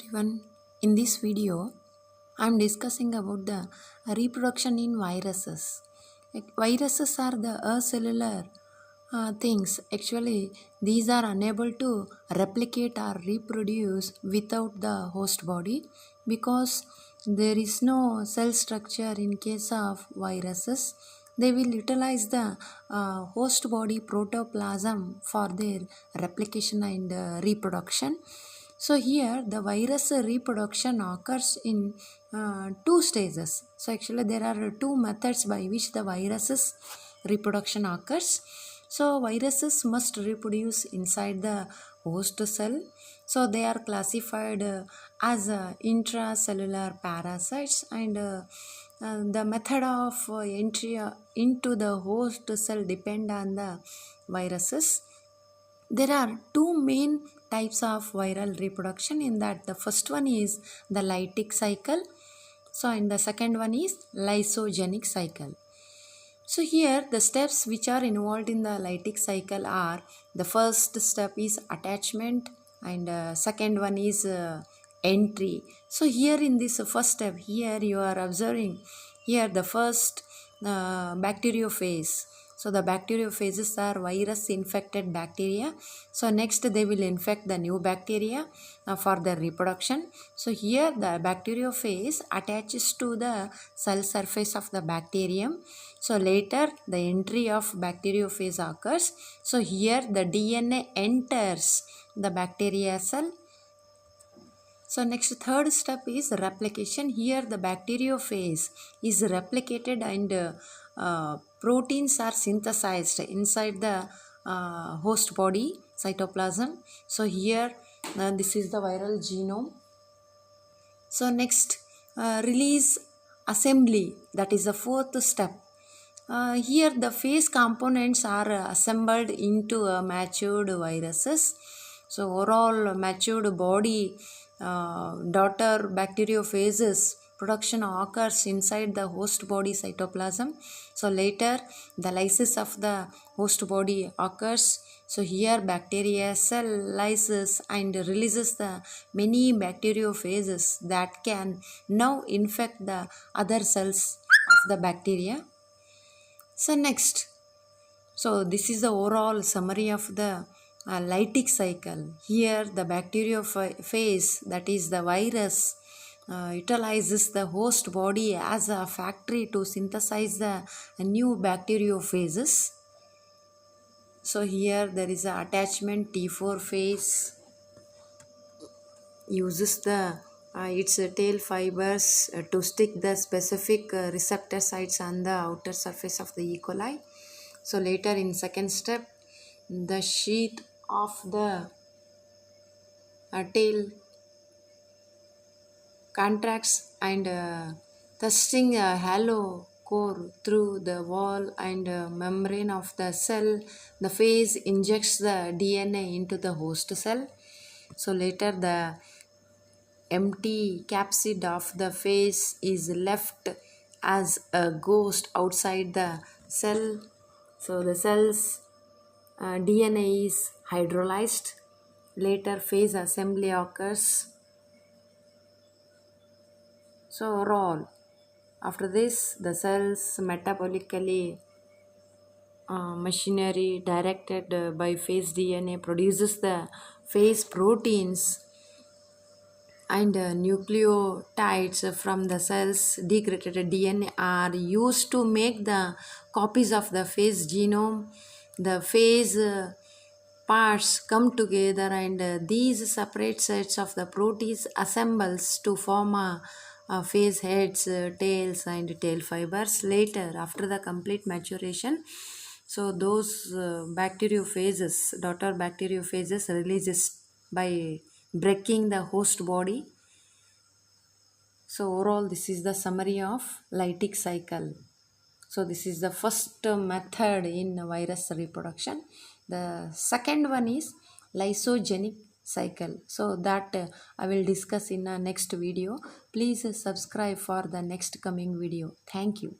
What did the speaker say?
everyone. In this video, I am discussing about the reproduction in viruses. Viruses are the acellular things. Actually, these are unable to replicate or reproduce without the host body because there is no cell structure in case of viruses. They will utilize the host body protoplasm for their replication and reproduction. So here the virus reproduction occurs in two stages. So actually there are two methods by which the viruses reproduction occurs. So viruses must reproduce inside the host cell. So they are classified as intracellular parasites, and the method of entry into the host cell depend on the viruses. There are two main types of viral reproduction. In that, the first one is the lytic cycle, so and the second one is lysogenic cycle. So here the steps which are involved in the lytic cycle are: the first step is attachment, and second one is entry. So here in this first step, here you are observing here the first bacteriophase. So the bacteriophages are virus infected bacteria. So next they will infect the new bacteria for their reproduction. So here the bacteriophase attaches to the cell surface of the bacterium. So later the entry of bacteriophase occurs. So here the DNA enters the bacteria cell. So next third step is replication. Here the bacteriophase is replicated, and proteins are synthesized inside the host body cytoplasm. So here this is the viral genome. So next release assembly, that is the fourth step. Here the phase components are assembled into matured viruses. So overall matured body daughter bacteriophages production occurs inside the host body cytoplasm. So later the lysis of the host body occurs. So here bacteria cell lyses and releases the many bacteriophages that can now infect the other cells of the bacteria. So next, so this is the overall summary of the lytic cycle. Here the bacteriophase, that is the virus, utilizes the host body as a factory to synthesize the new bacteriophages. So here there is a attachment. T4 phase uses the its tail fibers to stick the specific receptor sites on the outer surface of the E. coli. So later in second step, the sheath of the tail contracts, and thrusting a hollow core through the wall and membrane of the cell, the phase injects the DNA into the host cell. So later the empty capsid of the phase is left as a ghost outside the cell. So the cell's DNA is hydrolyzed. Later phase assembly occurs. So overall, after this, the cells metabolically machinery directed by phase DNA produces the phase proteins, and nucleotides from the cell's degraded DNA are used to make the copies of the phase genome. The phase parts come together, and these separate sets of the proteins assembles to form phase heads, tails, and tail fibers. Later, after the complete maturation, so those bacteriophages, daughter bacteriophages, releases by breaking the host body. So overall, this is the summary of lytic cycle. So this is the first method in virus reproduction. The second one is lysogenic cycle. So that I will discuss in a next video. Please subscribe for the next coming video. Thank you.